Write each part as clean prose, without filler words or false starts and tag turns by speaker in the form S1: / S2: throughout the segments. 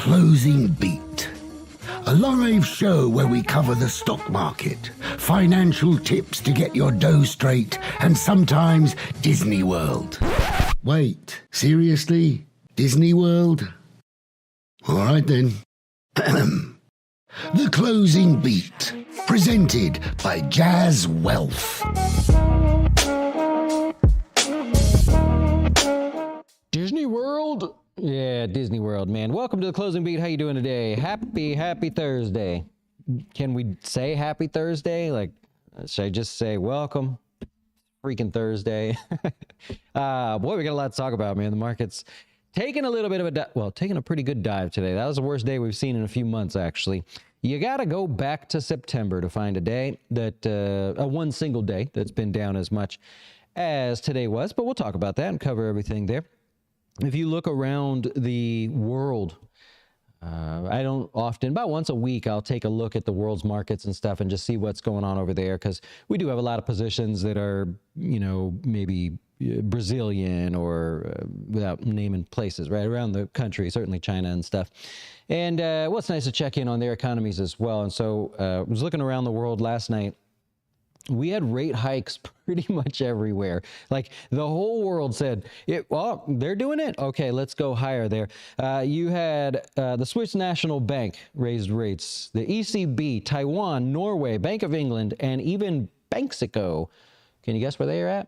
S1: Closing Beat, a live show where we cover the stock market, financial tips to get your dough straight, and sometimes Disney World. Wait, seriously? Disney World? All right then. The Closing Beat, presented by Jazz Wealth.
S2: Disney World? Yeah, Disney World, man. Welcome to the Closing Beat. How you doing today? Happy Thursday. Can we say happy Thursday? Like, should I just say welcome? Freaking Thursday. Boy, we got a lot to talk about, man. The market's taking a little bit of taking a pretty good dive today. That was the worst day we've seen in a few months, actually. You got to go back to September to find a day that, one single day that's been down as much as today was, but we'll talk about that and cover everything there. If you look around the world, I don't often, about once a week, I'll take a look at the world's markets and stuff and just see what's going on over there, because we do have a lot of positions that are, maybe Brazilian or without naming places, right, around the country, certainly China and stuff. And it's nice to check in on their economies as well. And so I was looking around the world last night. We had rate hikes pretty much everywhere. Like the whole world said, they're doing it. Okay, let's go higher there. You had the Swiss National Bank raised rates, the ECB, Taiwan, Norway, Bank of England, and even Banxico. Can you guess where they are at?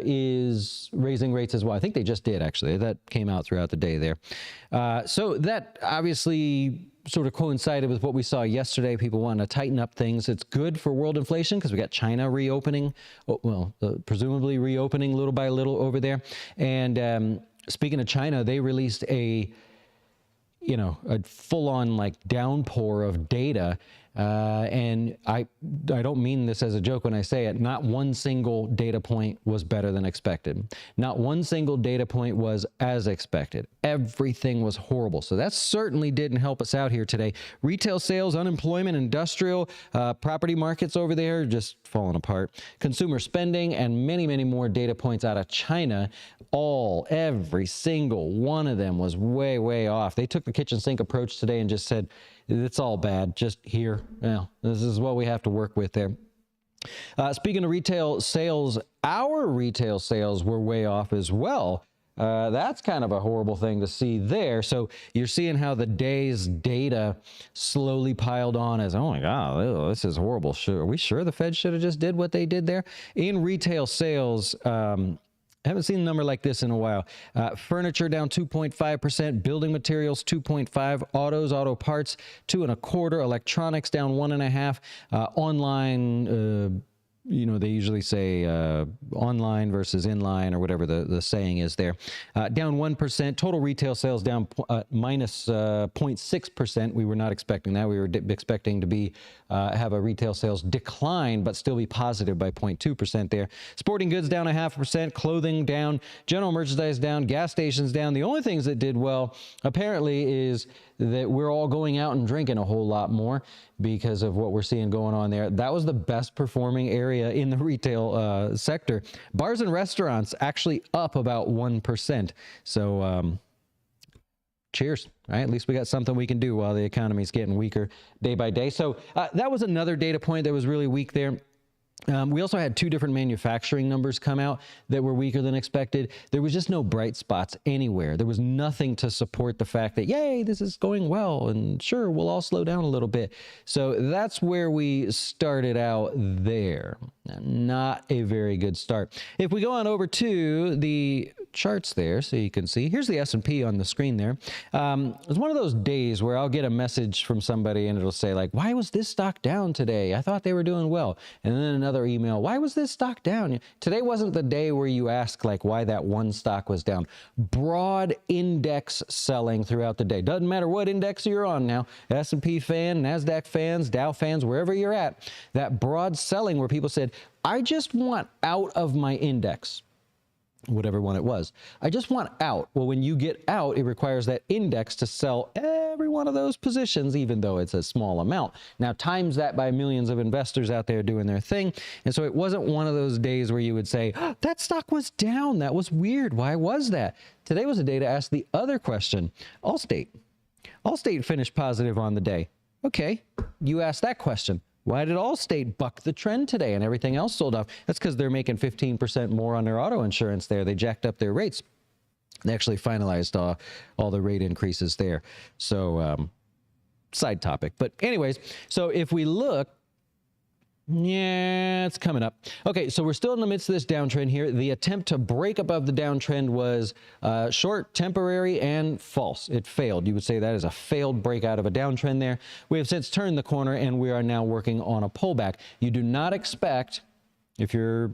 S2: Is raising rates as well. I think they just did, actually. That came out throughout the day there. So that obviously sort of coincided with what we saw yesterday. People want to tighten up things. It's good for world inflation because we got China reopening, presumably reopening little by little over there. And speaking of China, they released a full-on downpour of data. And I don't mean this as a joke when I say it. Not one single data point was better than expected. Not one single data point was as expected. Everything was horrible. So that certainly didn't help us out here today. Retail sales, unemployment, industrial, property markets over there just falling apart. Consumer spending, and many, many more data points out of China. Every single one of them was way, way off. They took the kitchen sink approach today and just said, it's all bad, just here. Well, this is what we have to work with there. Speaking of retail sales, our retail sales were way off as well. That's kind of a horrible thing to see there. So you're seeing how the day's data slowly piled on as, oh my God, this is horrible. Are we sure the Fed should have just did what they did there? In retail sales, I haven't seen a number like this in a while. Furniture down 2.5%, building materials 2.5%, auto parts 2.25%, electronics down 1.5%, online. They usually say online versus inline or whatever the saying is there. Down 1%. Total retail sales down minus 0.6%. We were not expecting that. We were expecting to have a retail sales decline, but still be positive by 0.2% there. Sporting goods down 0.5%. Clothing down. General merchandise down. Gas stations down. The only things that did well, apparently, is that we're all going out and drinking a whole lot more because of what we're seeing going on there. That was the best performing area in the retail sector. Bars and restaurants actually up about 1%. So cheers, right? At least we got something we can do while the economy's getting weaker day by day. So that was another data point that was really weak there. We also had two different manufacturing numbers come out that were weaker than expected. There was just no bright spots anywhere. There was nothing to support the fact that, yay, this is going well, and sure, we'll all slow down a little bit. So that's where we started out there. Not a very good start. If we go on over to the charts there, so you can see, here's the S&P on the screen there. It's one of those days where I'll get a message from somebody and it'll say like, why was this stock down today? I thought they were doing well. And then another email, why was this stock down? Today wasn't the day where you ask like why that one stock was down. Broad index selling throughout the day. Doesn't matter what index you're on now. S&P fan, NASDAQ fans, Dow fans, wherever you're at. That broad selling where people said, I just want out of my index. Whatever one it was. I just want out. Well, when you get out, it requires that index to sell every one of those positions, even though it's a small amount. Now, times that by millions of investors out there doing their thing. And so it wasn't one of those days where you would say, oh, that stock was down. That was weird. Why was that? Today was a day to ask the other question. Allstate Allstate finished positive on the day. Okay, you asked that question. Why did Allstate buck the trend today and everything else sold off? That's because they're making 15% more on their auto insurance there. They jacked up their rates. They actually finalized all the rate increases there. So, side topic. But anyways, so if we look, yeah, it's coming up. Okay, so we're still in the midst of this downtrend here. The attempt to break above the downtrend was short, temporary, and false. It failed. You would say that is a failed breakout of a downtrend there. We have since turned the corner, and we are now working on a pullback. You do not expect, if you're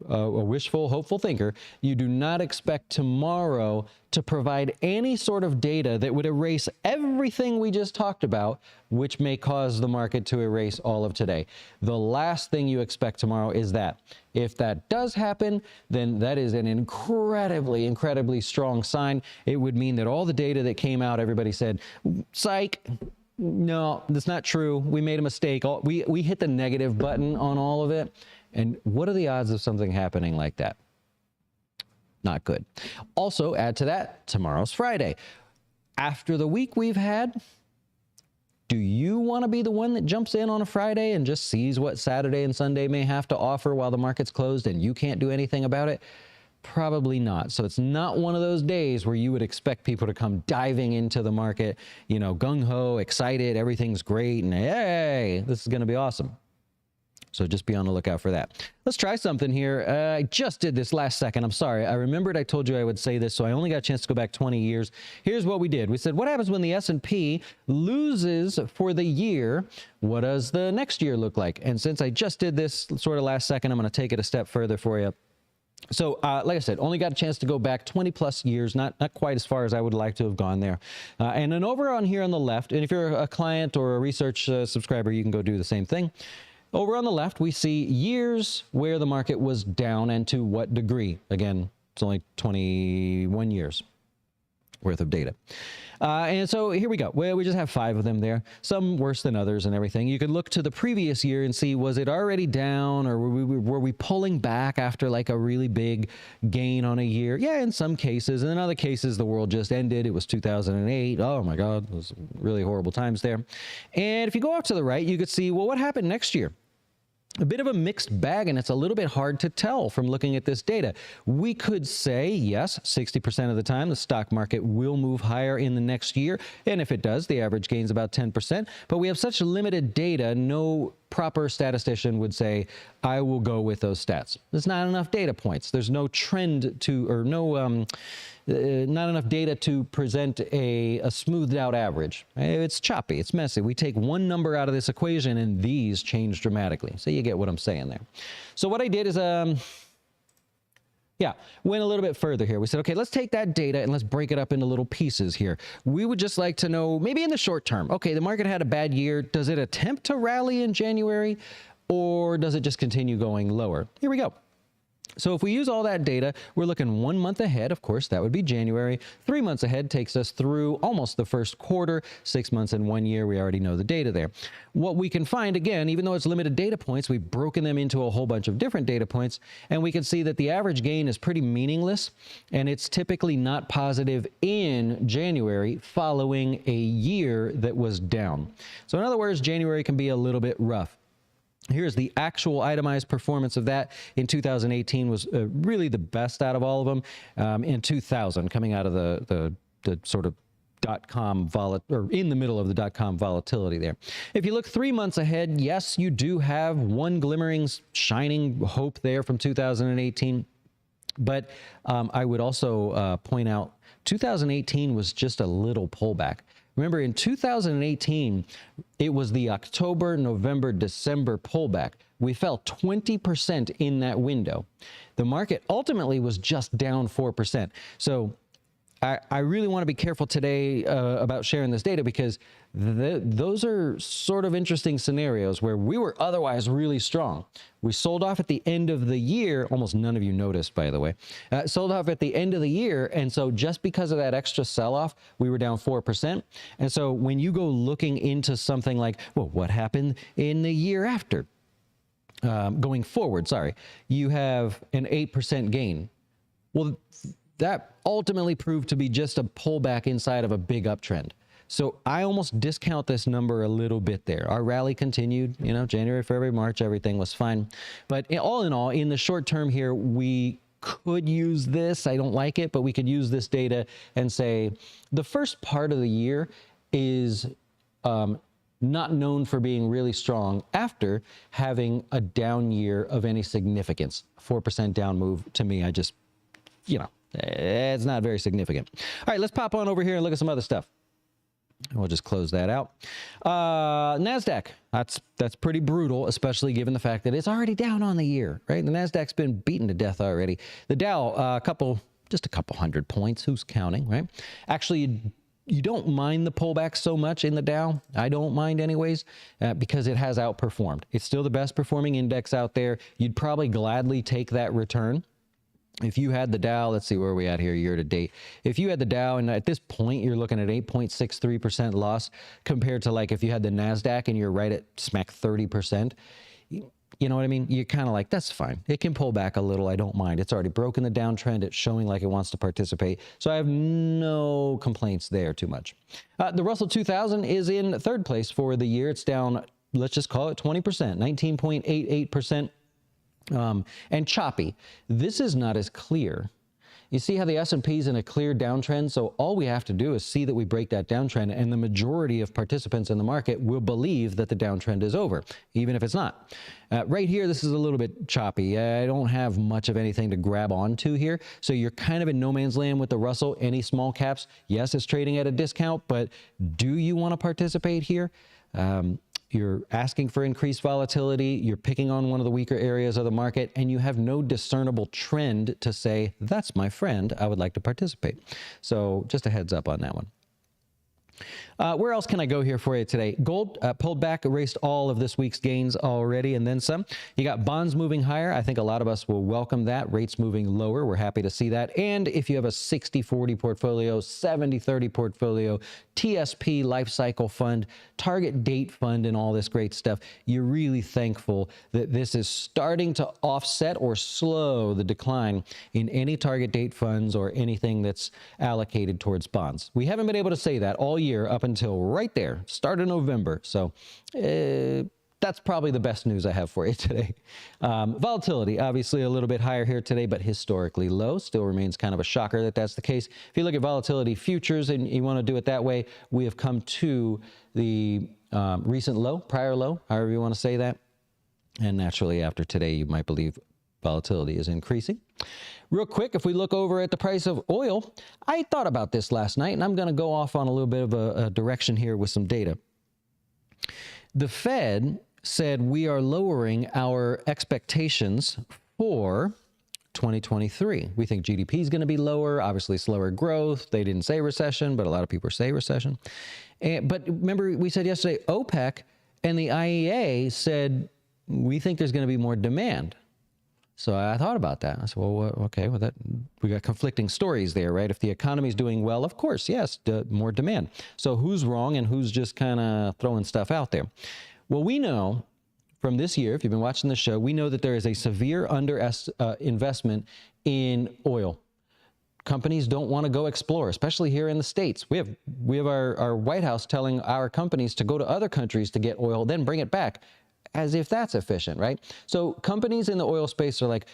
S2: a wishful, hopeful thinker, you do not expect tomorrow to provide any sort of data that would erase everything we just talked about, which may cause the market to erase all of today. The last thing you expect tomorrow is that. If that does happen, then that is an incredibly, incredibly strong sign. It would mean that all the data that came out, everybody said, psych, no, that's not true. We made a mistake. We hit the negative button on all of it. And what are the odds of something happening like that? Not good. Also, add to that, tomorrow's Friday. After the week we've had, do you want to be the one that jumps in on a Friday and just sees what Saturday and Sunday may have to offer while the market's closed and you can't do anything about it? Probably not. So it's not one of those days where you would expect people to come diving into the market, you know, gung-ho, excited, everything's great, and hey, this is going to be awesome. So just be on the lookout for that. Let's try something here. I just did this last second. I'm sorry. I remembered I told you I would say this, so I only got a chance to go back 20 years. Here's what we did. We said, what happens when the S&P loses for the year? What does the next year look like? And since I just did this sort of last second, I'm going to take it a step further for you. So, like I said, only got a chance to go back 20 plus years, not quite as far as I would like to have gone there. And then over on here on the left, and if you're a client or a research subscriber, you can go do the same thing. Over on the left, we see years where the market was down and to what degree. Again, it's only 21 years worth of data. And so here we go. Well, we just have 5 of them there, some worse than others and everything. You could look to the previous year and see, was it already down, or were we pulling back after like a really big gain on a year? Yeah, in some cases. And in other cases, the world just ended. It was 2008. Oh my God, it was really horrible times there. And if you go off to the right, you could see, well, what happened next year? A bit of a mixed bag, and it's a little bit hard to tell from looking at this data. We could say, yes, 60% of the time the stock market will move higher in the next year, and if it does, the average gains about 10%, but we have such limited data, no proper statistician would say, I will go with those stats. There's not enough data points. There's no trend to, or no, not enough data to present a smoothed out average. It's choppy, it's messy. We take one number out of this equation and these change dramatically. So you get what I'm saying there. So what I did is, went a little bit further here. We said, okay, let's take that data and let's break it up into little pieces here. We would just like to know, maybe in the short term, okay, the market had a bad year. Does it attempt to rally in January, or does it just continue going lower? Here we go. So if we use all that data, we're looking 1 month ahead. Of course, that would be January. 3 months ahead takes us through almost the first quarter. 6 months and 1 year, we already know the data there. What we can find, again, even though it's limited data points, we've broken them into a whole bunch of different data points, and we can see that the average gain is pretty meaningless, and it's typically not positive in January following a year that was down. So in other words, January can be a little bit rough. Here's the actual itemized performance of that in 2018 was really the best out of all of them. In 2000, coming out of the sort of .com or in the middle of the .com volatility there. If you look 3 months ahead, yes, you do have one glimmering, shining hope there from 2018. But I would also point out 2018 was just a little pullback. Remember, in 2018, it was the October, November, December pullback. We fell 20% in that window. The market ultimately was just down 4%. So I really want to be careful today about sharing this data, because those are sort of interesting scenarios where we were otherwise really strong. We sold off at the end of the year. Almost none of you noticed, by the way. Sold off at the end of the year, and so just because of that extra sell-off, we were down 4%. And so when you go looking into something like, well, what happened in the year after? Going forward, sorry, you have an 8% gain. Well, that ultimately proved to be just a pullback inside of a big uptrend. So I almost discount this number a little bit there. Our rally continued, you know, January, February, March, everything was fine. But all in all, in the short term here, we could use this. I don't like it, but we could use this data and say the first part of the year is not known for being really strong after having a down year of any significance. 4% down move, to me, I just, you know, it's not very significant. All right, let's pop on over here and look at some other stuff. We'll just close that out. NASDAQ, that's pretty brutal, especially given the fact that it's already down on the year, right? The NASDAQ's been beaten to death already. The Dow, just a couple hundred points. Who's counting, right? Actually, you don't mind the pullback so much in the Dow. I don't mind anyways, because it has outperformed. It's still the best performing index out there. You'd probably gladly take that return. If you had the Dow, let's see where we at here year to date. If you had the Dow, and at this point you're looking at 8.63% loss compared to like if you had the NASDAQ and you're right at smack 30%, you know what I mean? You're kind of like, that's fine. It can pull back a little. I don't mind. It's already broken the downtrend. It's showing like it wants to participate. So I have no complaints there too much. The Russell 2000 is in third place for the year. It's down, let's just call it 20%, 19.88%. And choppy. This is not as clear. You see how the S&P is in a clear downtrend? So all we have to do is see that we break that downtrend, and the majority of participants in the market will believe that the downtrend is over, even if it's not. Right here, this is a little bit choppy. I don't have much of anything to grab onto here. So you're kind of in no man's land with the Russell. Any small caps, yes, it's trading at a discount, but do you want to participate here? You're asking for increased volatility, you're picking on one of the weaker areas of the market, and you have no discernible trend to say, that's my friend, I would like to participate. So just a heads up on that one. Where else can I go here for you today? Gold pulled back, erased all of this week's gains already, and then some. You got bonds moving higher. I think a lot of us will welcome that. Rates moving lower. We're happy to see that. And if you have a 60-40 portfolio, 70-30 portfolio, TSP life cycle fund, target date fund, and all this great stuff, you're really thankful that this is starting to offset or slow the decline in any target date funds or anything that's allocated towards bonds. We haven't been able to say that all year up until right there, start of November. So that's probably the best news I have for you today. Volatility, obviously a little bit higher here today, but historically low. Still remains kind of a shocker that that's the case. If you look at volatility futures and you want to do it that way, we have come to the recent low, prior low, however you want to say that. And naturally after today, you might believe volatility is increasing. Real quick, if we look over at the price of oil, I thought about this last night, and I'm going to go off on a little bit of a direction here with some data. The Fed said we are lowering our expectations for 2023. We think GDP is going to be lower, obviously slower growth. They didn't say recession, but a lot of people say recession. But remember, we said yesterday, OPEC and the IEA said, we think there's going to be more demand. So I thought about that. I said, well, okay, well, we got conflicting stories there, right? If the economy is doing well, of course, yes, more demand. So who's wrong and who's just kind of throwing stuff out there? Well, we know from this year, if you've been watching the show, we know that there is a severe investment in oil. Companies don't want to go explore, especially here in the States. We have our White House telling our companies to go to other countries to get oil, then bring it back, as if that's efficient, right? So companies in the oil space are like,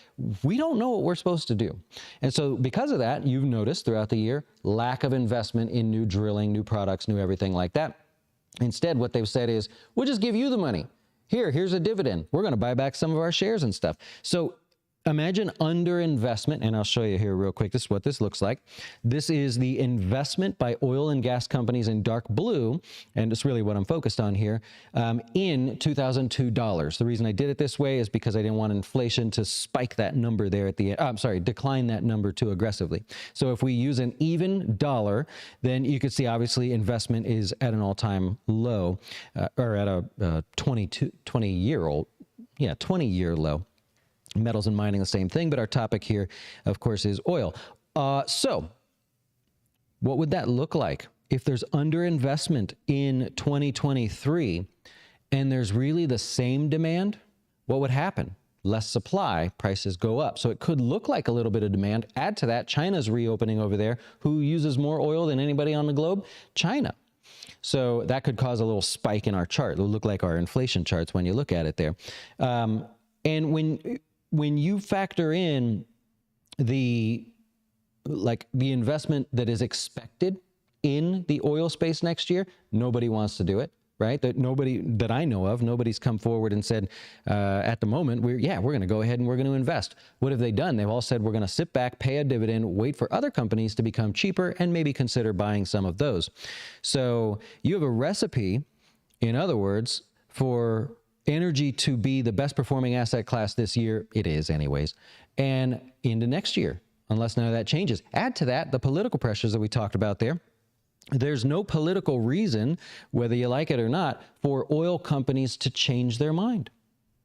S2: we don't know what we're supposed to do. And so because of that, you've noticed throughout the year, lack of investment in new drilling, new products, new everything like that. Instead, what they've said is, we'll just give you the money. Here's a dividend. We're going to buy back some of our shares and stuff. So imagine underinvestment, and I'll show you here real quick. This is what this looks like. This is the investment by oil and gas companies in dark blue, and it's really what I'm focused on here, in 2002 dollars. The reason I did it this way is because I didn't want inflation to spike that number there at the end. Decline that number too aggressively. So if we use an even dollar, then you could see obviously investment is at an all-time low, or at a 20-year low. Metals and mining, the same thing, but our topic here, of course, is oil. So what would that look like if there's underinvestment in 2023 and there's really the same demand? What would happen? Less supply, prices go up. So it could look like a little bit of demand. Add to that, China's reopening over there. Who uses more oil than anybody on the globe? China. So that could cause a little spike in our chart. It'll look like our inflation charts when you look at it there. And when you factor in the investment that is expected in the oil space next year, nobody wants to do it, right? That I know of, nobody's come forward and said, at the moment, we're going to go ahead and we're going to invest. What have they done? They've all said, we're going to sit back, pay a dividend, wait for other companies to become cheaper, and maybe consider buying some of those. So you have a recipe, in other words, for energy to be the best performing asset class this year. It is anyways, and into next year, unless none of that changes. Add to that the political pressures that we talked about there. There's no political reason, whether you like it or not, for oil companies to change their mind,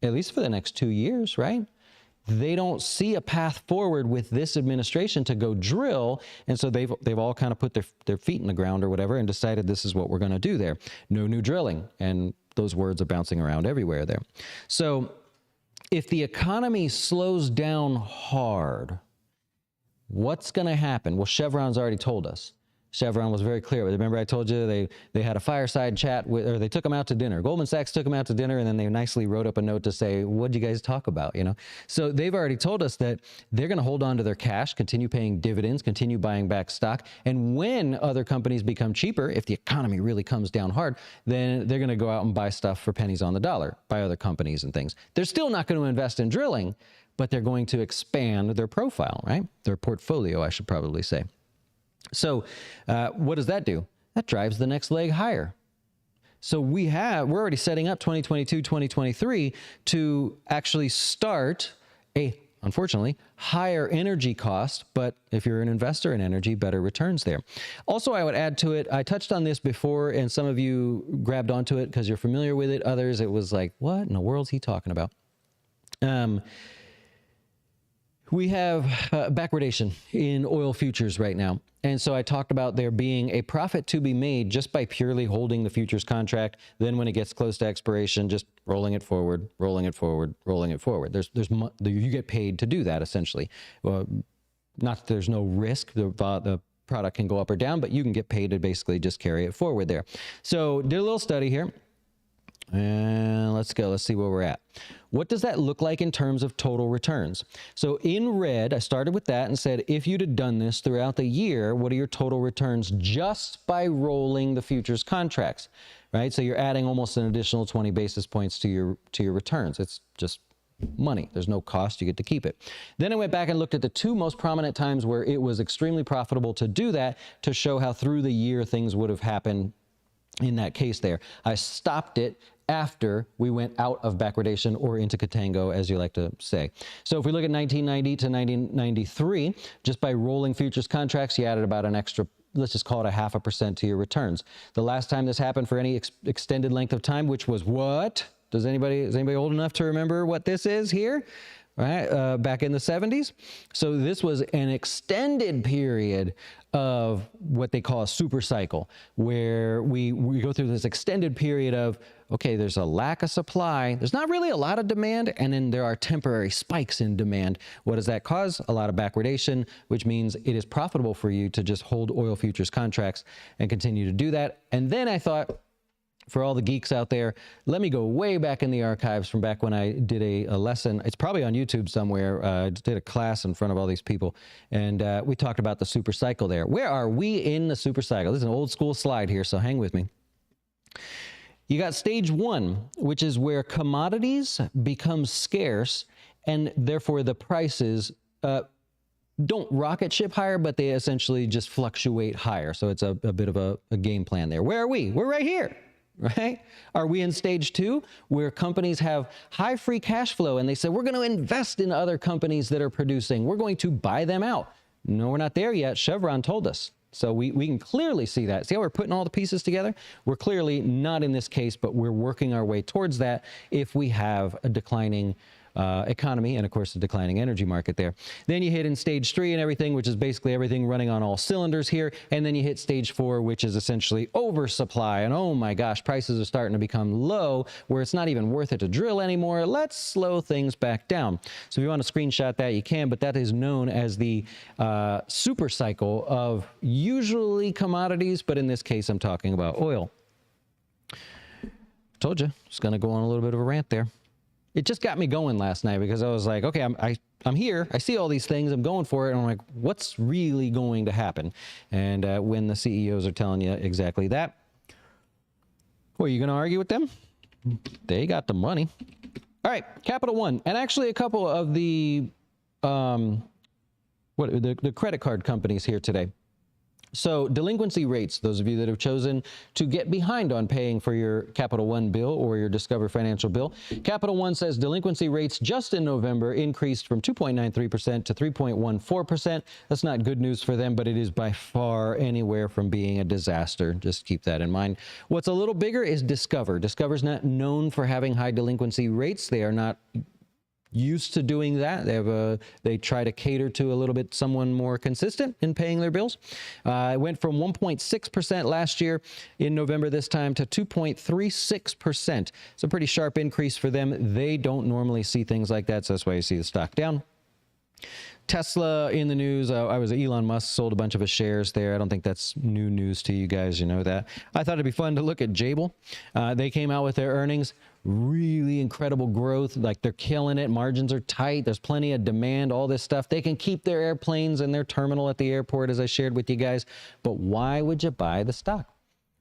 S2: at least for the next 2 years, right? They don't see a path forward with this administration to go drill, and so they've all kind of put their feet in the ground or whatever and decided this is what we're going to do there. No new drilling, and those words are bouncing around everywhere there. So if the economy slows down hard, what's going to happen? Well, Chevron's already told us. Chevron was very clear. Remember I told you they had a fireside chat or they took them out to dinner. Goldman Sachs took them out to dinner, and then they nicely wrote up a note to say, what'd you guys talk about, So they've already told us that they're going to hold on to their cash, continue paying dividends, continue buying back stock. And when other companies become cheaper, if the economy really comes down hard, then they're going to go out and buy stuff for pennies on the dollar, buy other companies and things. They're still not going to invest in drilling, but they're going to expand their profile, right? Their portfolio, I should probably say. So what does that do? That drives the next leg higher. So we're already setting up 2022, 2023 to actually start unfortunately, higher energy cost, but if you're an investor in energy, better returns there. Also, I would add to it, I touched on this before, and some of you grabbed onto it because you're familiar with it. Others, it was like, what in the world is he talking about? We have backwardation in oil futures right now. And so I talked about there being a profit to be made just by purely holding the futures contract. Then when it gets close to expiration, just rolling it forward, rolling it forward, rolling it forward. You get paid to do that essentially. Well, not that there's no risk. The product can go up or down, but you can get paid to basically just carry it forward there. So did a little study here. And let's go. Let's see where we're at. What does that look like in terms of total returns? So in red, I started with that and said, if you'd have done this throughout the year, what are your total returns just by rolling the futures contracts, right? So you're adding almost an additional 20 basis points to your returns. It's just money. There's no cost. You get to keep it. Then I went back and looked at the two most prominent times where it was extremely profitable to do that to show how through the year things would have happened in that case there. I stopped it after we went out of backwardation or into contango, as you like to say. So if we look at 1990 to 1993, just by rolling futures contracts, you added about an extra, let's just call it 0.5% to your returns. The last time this happened for any extended length of time, which was what? Is anybody old enough to remember what this is here? Right, back in the 70s. So this was an extended period of what they call a super cycle, where we go through this extended period of, okay, there's a lack of supply, there's not really a lot of demand, and then there are temporary spikes in demand. What does that cause? A lot of backwardation, which means it is profitable for you to just hold oil futures contracts and continue to do that. And then I thought, for all the geeks out there, let me go way back in the archives from back when I did a lesson. It's probably on YouTube somewhere. I did a class in front of all these people, and we talked about the super cycle there. Where are we in the super cycle? This is an old school slide here, so hang with me. You got stage one, which is where commodities become scarce, and therefore the prices don't rocket ship higher, but they essentially just fluctuate higher. So it's a bit of a game plan there. Where are we? We're right here. Right? Are we in stage two, where companies have high free cash flow and they say, we're going to invest in other companies that are producing. We're going to buy them out. No, we're not there yet. Chevron told us. So we can clearly see that. See how we're putting all the pieces together? We're clearly not in this case, but we're working our way towards that if we have a declining economy and, of course, the declining energy market there. Then you hit in stage 3 and everything, which is basically everything running on all cylinders here. And then you hit stage 4, which is essentially oversupply. And oh my gosh, prices are starting to become low where it's not even worth it to drill anymore. Let's slow things back down. So if you want to screenshot that, you can, but that is known as the super cycle of usually commodities, but in this case, I'm talking about oil. Told you, just going to go on a little bit of a rant there. It just got me going last night because I was like, okay, I'm here. I see all these things. I'm going for it. And I'm like, what's really going to happen? And when the CEOs are telling you exactly that, well, are you going to argue with them? They got the money. All right, Capital One. And actually a couple of the credit card companies here today. So delinquency rates, those of you that have chosen to get behind on paying for your Capital One bill or your Discover Financial bill, Capital One says delinquency rates just in November increased from 2.93% to 3.14%. That's not good news for them, but it is by far anywhere from being a disaster. Just keep that in mind. What's a little bigger is Discover. Discover's not known for having high delinquency rates. They are not used to doing that. They try to cater to a little bit someone more consistent in paying their bills. It went from 1.6% last year in November this time to 2.36%. It's a pretty sharp increase for them. They don't normally see things like that, so that's why you see the stock down. Tesla in the news. Elon Musk sold a bunch of his shares there. I don't think that's new news to you guys. You know that. I thought it'd be fun to look at Jabil. They came out with their earnings. Really incredible growth. Like they're killing it. Margins are tight. There's plenty of demand, all this stuff. They can keep their airplanes and their terminal at the airport, as I shared with you guys. But why would you buy the stock?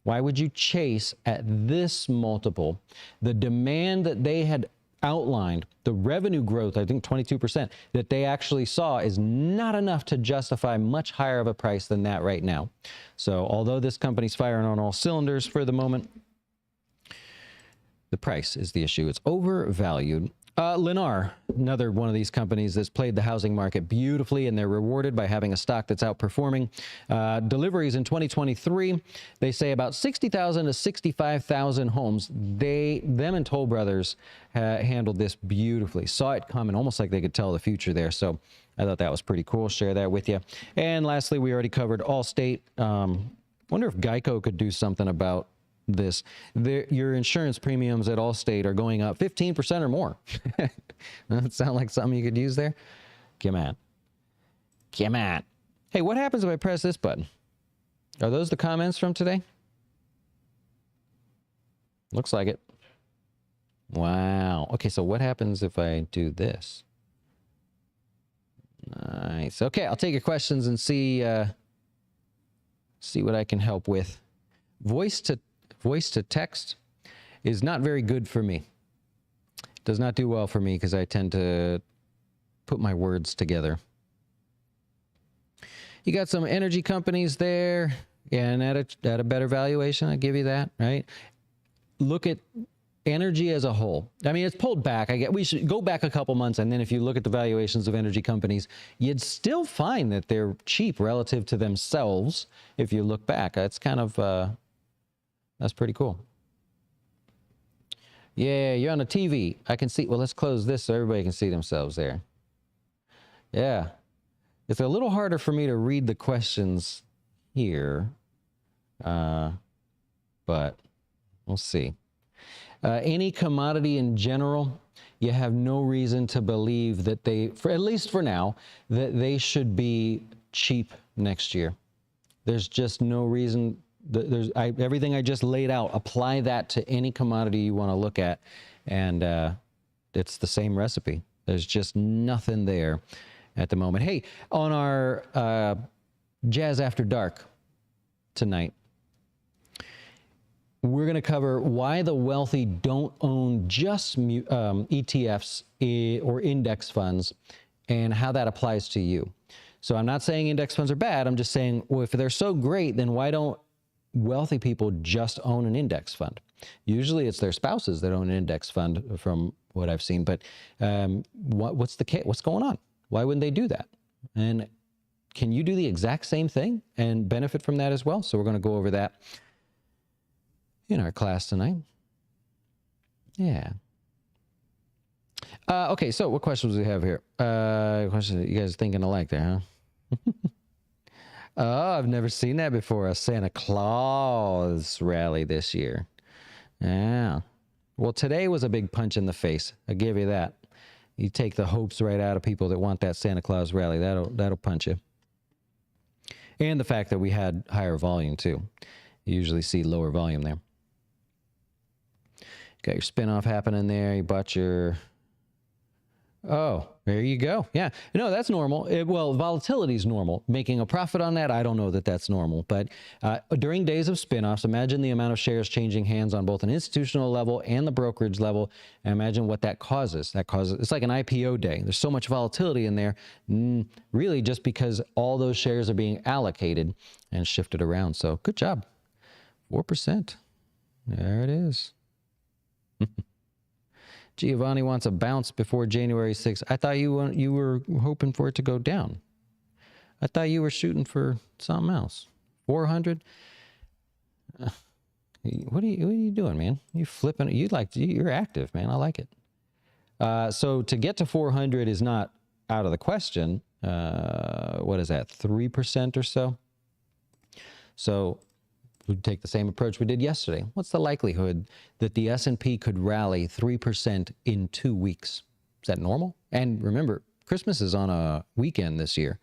S2: Why would you chase at this multiple? The demand that they had outlined, the revenue growth, I think 22%, that they actually saw is not enough to justify much higher of a price than that right now. So although this company's firing on all cylinders for the moment, the price is the issue. It's overvalued. Lennar, another one of these companies that's played the housing market beautifully, and they're rewarded by having a stock that's outperforming. Deliveries in 2023, they say about 60,000 to 65,000 homes. Them and Toll Brothers handled this beautifully. Saw it coming, almost like they could tell the future there. So I thought that was pretty cool. Share that with you. And lastly, we already covered Allstate. Wonder if Geico could do something about this. Your insurance premiums at Allstate are going up 15% or more. That sound like something you could use there? Come on. Come on. Hey, what happens if I press this button? Are those the comments from today? Looks like it. Wow. Okay, so what happens if I do this? Nice. Okay, I'll take your questions and see what I can help with. Voice to text is not very good for me. Does not do well for me because I tend to put my words together. You got some energy companies there, and at a better valuation, I give you that, right? Look at energy as a whole. I mean, it's pulled back. We should go back a couple months, and then if you look at the valuations of energy companies, you'd still find that they're cheap relative to themselves if you look back. It's kind of that's pretty cool. Yeah, you're on a TV. I can see. Well, let's close this so everybody can see themselves there. Yeah. It's a little harder for me to read the questions here, but we'll see. Any commodity in general, you have no reason to believe that at least for now, that they should be cheap next year. There's just no reason. Everything I just laid out, apply that to any commodity you want to look at, and it's the same recipe. There's just nothing there at the moment. Hey, on our Jazz After Dark tonight, we're going to cover why the wealthy don't own just ETFs or index funds and how that applies to you. So I'm not saying index funds are bad. I'm just saying, well, if they're so great, then why don't wealthy people just own an index fund? Usually it's their spouses that own an index fund from what I've seen, but what's going on? Why wouldn't they do that? And can you do the exact same thing and benefit from that as well? So we're going to go over that in our class tonight. Yeah. Okay, so what questions do we have here? Questions, you guys thinking alike there, huh? Oh, I've never seen that before. A Santa Claus rally this year. Yeah. Well, today was a big punch in the face. I give you that. You take the hopes right out of people that want that Santa Claus rally. That'll punch you. And the fact that we had higher volume too. You usually see lower volume there. Got your spin-off happening there. You bought your... Oh, there you go. Yeah. No, that's normal. Well, volatility is normal. Making a profit on that, I don't know that that's normal. But during days of spinoffs, imagine the amount of shares changing hands on both an institutional level and the brokerage level. And imagine what that causes. It's like an IPO day. There's so much volatility in there, really just because all those shares are being allocated and shifted around. So good job. 4%. There it is. Giovanni wants a bounce before January 6th. I thought you were hoping for it to go down. I thought you were shooting for something else. 400? What are you doing, man? You flipping? You're active, man. I like it. So to get to 400 is not out of the question. What is that? 3% or so. So we'd take the same approach we did yesterday. What's the likelihood that the S&P could rally 3% in 2 weeks? Is that normal? And remember, Christmas is on a weekend this year,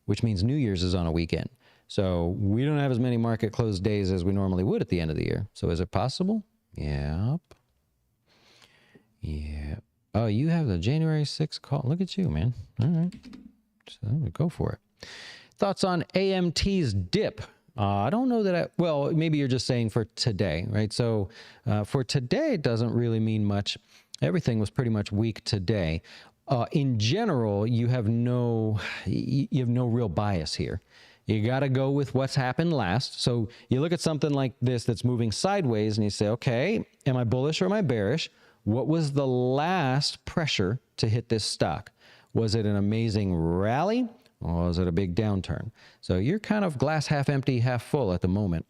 S2: which means New Year's is on a weekend. So we don't have as many market close days as we normally would at the end of the year. So is it possible? Yep. Yeah. Oh, you have the January 6th call. Look at you, man. All right. So go for it. Thoughts on AMT's dip? I don't know that well, maybe you're just saying for today, right? So for today, it doesn't really mean much. Everything was pretty much weak today. In general, you have no real bias here. You got to go with what's happened last. So you look at something like this that's moving sideways and you say, okay, am I bullish or am I bearish? What was the last pressure to hit this stock? Was it an amazing rally? Or is it a big downturn? So you're kind of glass half empty, half full at the moment.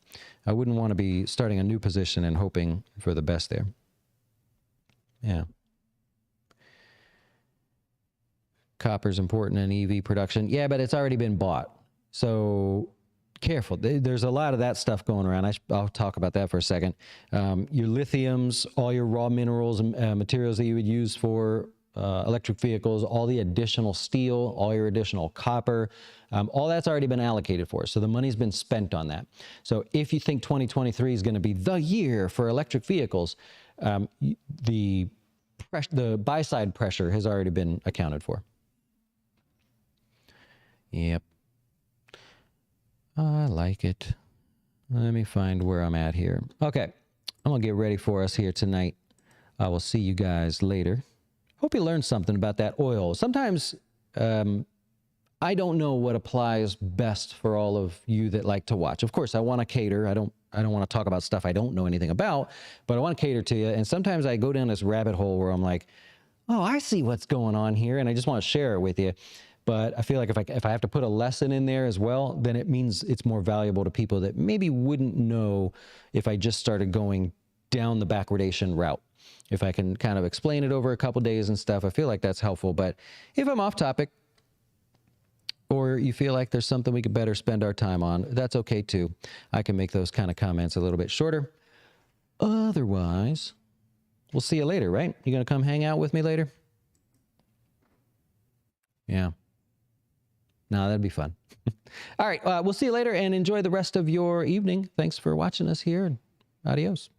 S2: I wouldn't want to be starting a new position and hoping for the best there. Yeah. Copper's important in EV production. Yeah, but it's already been bought. So careful. There's a lot of that stuff going around. I'll talk about that for a second. Your lithiums, all your raw minerals and materials that you would use for electric vehicles, all the additional steel, all your additional copper, all that's already been allocated for. So the money's been spent on that. So if you think 2023 is going to be the year for electric vehicles, the buy-side pressure has already been accounted for. Yep. I like it. Let me find where I'm at here. Okay. I'm going to get ready for us here tonight. I will see you guys later. Hope you learned something about that oil. Sometimes I don't know what applies best for all of you that like to watch. Of course, I want to cater. I don't want to talk about stuff I don't know anything about, but I want to cater to you. And sometimes I go down this rabbit hole where I'm like, oh, I see what's going on here, and I just want to share it with you. But I feel like if I have to put a lesson in there as well, then it means it's more valuable to people that maybe wouldn't know if I just started going down the backwardation route. If I can kind of explain it over a couple days and stuff, I feel like that's helpful. But if I'm off topic or you feel like there's something we could better spend our time on, that's okay too. I can make those kind of comments a little bit shorter. Otherwise, we'll see you later, right? You going to come hang out with me later? Yeah. No, that'd be fun. All right. We'll see you later and enjoy the rest of your evening. Thanks for watching us here. Adios.